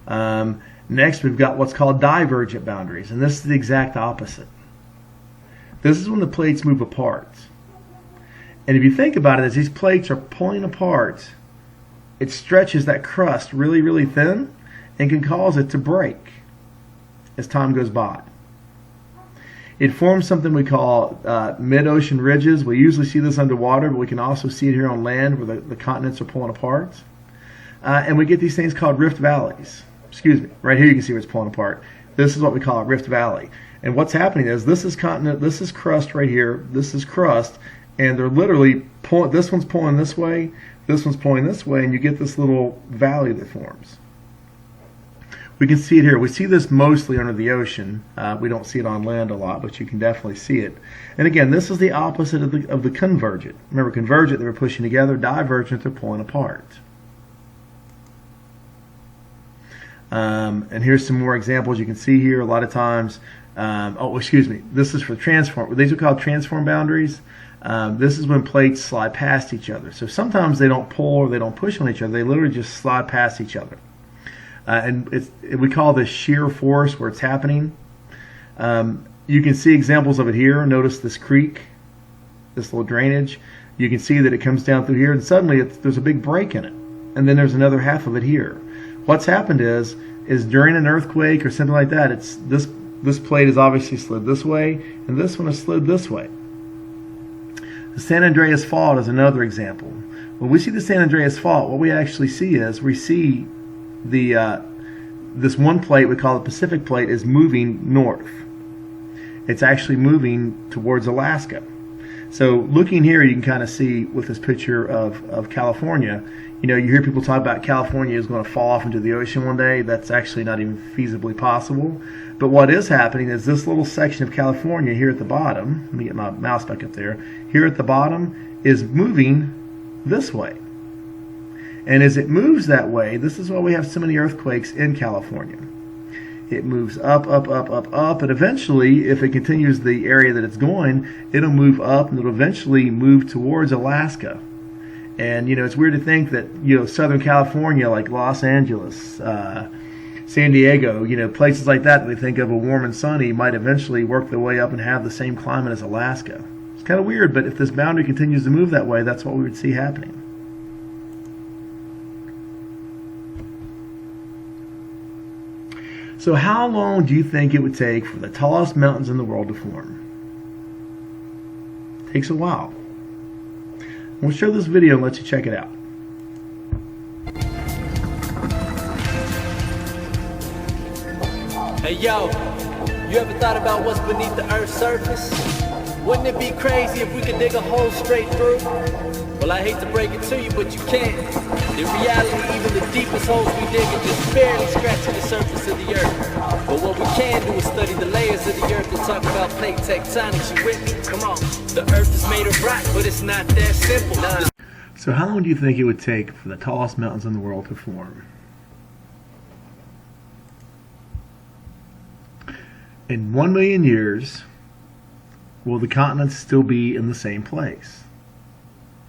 Next, we've got what's called divergent boundaries, and this is the exact opposite. This is when the plates move apart. And if you think about it, as these plates are pulling apart, it stretches that crust really, really thin and can cause it to break as time goes by. It forms something we call mid-ocean ridges. We usually see this underwater, but we can also see it here on land where the continents are pulling apart. And we get these things called rift valleys. Excuse me, right here you can see where it's pulling apart. This is what we call a rift valley. And what's happening is this is continent, this is crust right here, this is crust, and they're literally pulling, this one's pulling this way, this one's pulling this way, and you get this little valley that forms. We can see it here. We see this mostly under the ocean. We don't see it on land a lot, but you can definitely see it. And again, this is the opposite of the convergent. Remember, convergent, they were pushing together. Divergent, they're pulling apart. And here's some more examples you can see here. A lot of times, this is for transform. These are called transform boundaries. This is when plates slide past each other. So sometimes they don't pull or they don't push on each other. They literally just slide past each other. And we call this shear force where it's happening. You can see examples of it here. Notice this creek, this little drainage. You can see that it comes down through here, and suddenly there's a big break in it. And then there's another half of it here. What's happened is during an earthquake or something like that, it's this plate is obviously slid this way, and this one is slid this way. The San Andreas Fault is another example. When we see the San Andreas Fault, what we actually see is we see this one plate we call the Pacific Plate is moving north. It's actually moving towards Alaska. So looking here, you can kind of see with this picture of California, you know, you hear people talk about California is going to fall off into the ocean one day. That's actually not even feasibly possible. But what is happening is this little section of California here at the bottom, let me get my mouse back up there, here at the bottom is moving this way. And as it moves that way, this is why we have so many earthquakes in California. It moves up, up, up, up, up, and eventually, if it continues the area that it's going, it'll move up and it'll eventually move towards Alaska. And, you know, it's weird to think that, you know, Southern California, like Los Angeles, San Diego, you know, places like that we think of a warm and sunny, might eventually work their way up and have the same climate as Alaska. It's kind of weird, but if this boundary continues to move that way, that's what we would see happening. So how long do you think it would take for the tallest mountains in the world to form? It takes a while. We'll show this video and let you check it out. Hey yo, you ever thought about what's beneath the Earth's surface? Wouldn't it be crazy if we could dig a hole straight through? Well, I hate to break it to you, but you can't. In reality, even the deepest holes we dig are just barely scratching the surface of the Earth. But what we can do is study the layers of the Earth and talk about plate tectonics. You with me? Come on. The Earth is made of rock, but it's not that simple. Nah. So how long do you think it would take for the tallest mountains in the world to form? In 1 million years, will the continents still be in the same place?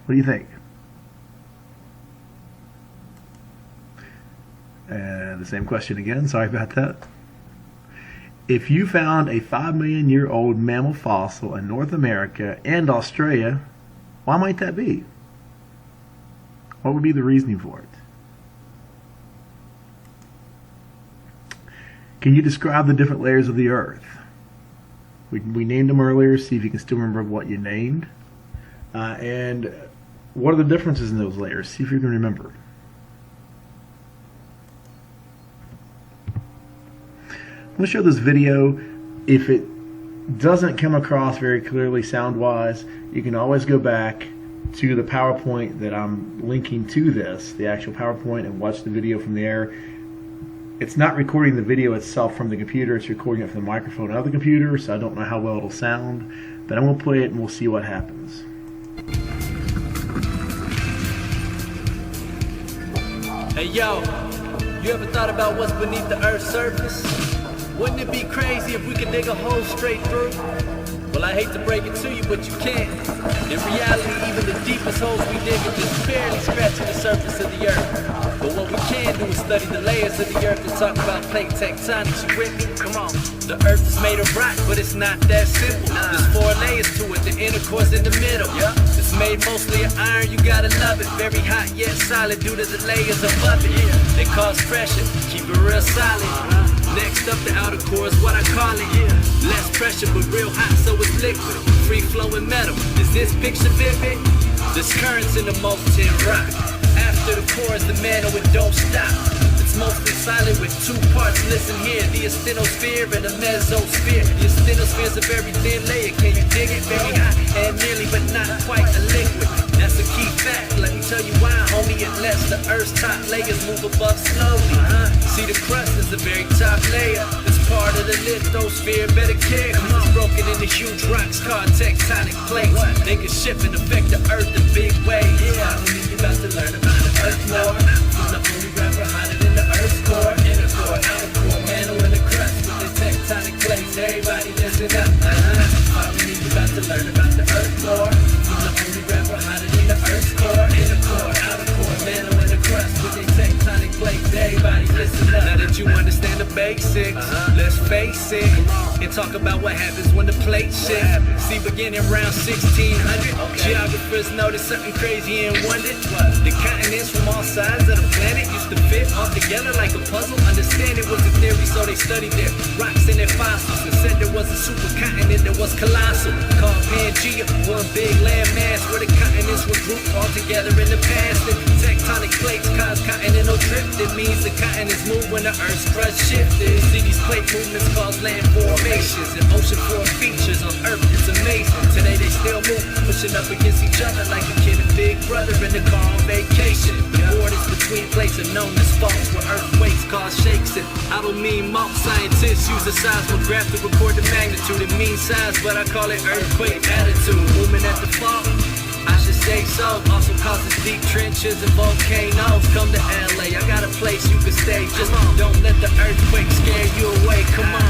What do you think? And the same question again, sorry about that. If you found a 5 million year old mammal fossil in North America and Australia, why might that be? What would be the reasoning for it? Can you describe the different layers of the Earth? We named them earlier, see if you can still remember what you named. And what are the differences in those layers? See if you can remember. I'm going to show this video. If it doesn't come across very clearly sound-wise, you can always go back to the PowerPoint that I'm linking to this, the actual PowerPoint, and watch the video from there. It's not recording the video itself from the computer, it's recording it from the microphone of the computer, so I don't know how well it'll sound, but I'm going to play it and we'll see what happens. Hey yo, you ever thought about what's beneath the Earth's surface? Wouldn't it be crazy if we could dig a hole straight through? Well, I hate to break it to you, but you can't. In reality, even the deepest holes we dig are just barely scratching the surface of the Earth. But what we can do is study the layers of the earth and talk about plate tectonics. You with me? Come on. The earth is made of rock, but it's not that simple. There's 4 layers to it, the inner core's in the middle. It's made mostly of iron, you gotta love it. Very hot yet solid due to the layers above it. They cause pressure, keep it real solid. Next up, the outer core is what I call it. Less pressure, but real hot, so it's liquid. Free flowing metal. Is this picture vivid? There's currents in the molten rock. After the core is the mantle, it don't stop. It's mostly solid with 2 parts. Listen here, the asthenosphere and the mesosphere. The asthenosphere is a very thin layer. Can you dig it? Very hot and nearly, but not quite a liquid. That's a key fact. Let me tell you why, homie. It lets the Earth's top layers move above slowly. See, the crust is the very top layer. It's part of the lithosphere. Better care, 'cause it's broken into huge rocks called tectonic plates. They can shift and affect the Earth in big ways. You're about to learn about the Earth more. I'm the only rapper hotter than the Earth's core. Inner core, outer core, mantle in the crust with the tectonic plates. Everybody listen up. You're about to learn about the Earth more. I'm the only rapper hotter than the Earth's core. Inner core, outer core, mantle in the crust with the tectonic plates. Everybody listen up. Now that you understand the basics, let's face it and talk about what happens when the plates shift. See, beginning around 1600, geographers noticed something crazy and wondered. The continents from all sides of the planet used to fit all together like a puzzle. Understand it was a theory, so they studied their rocks and their fossils and said there was a supercontinent that was colossal, called Pangea, one big landmass where the continents were grouped all together in the past. And tectonic plates cause continental drift. It means the continents move when the Earth's crust shifted. See, these plate movements cause land formations and ocean floor features on Earth. It's amazing. Today they still move, pushing up against each other like a kid and big brother in the car on vacation. The borders between plates are known as faults where earthquakes cause shakes. And I don't mean mark. Scientists use a seismograph to record the magnitude. It means size, but I call it earthquake attitude. Movement at the fault, I should say so. Also causes deep trenches and volcanoes. Come to LA, I got a place you can stay. Just don't let the earthquake scare you away. Come on.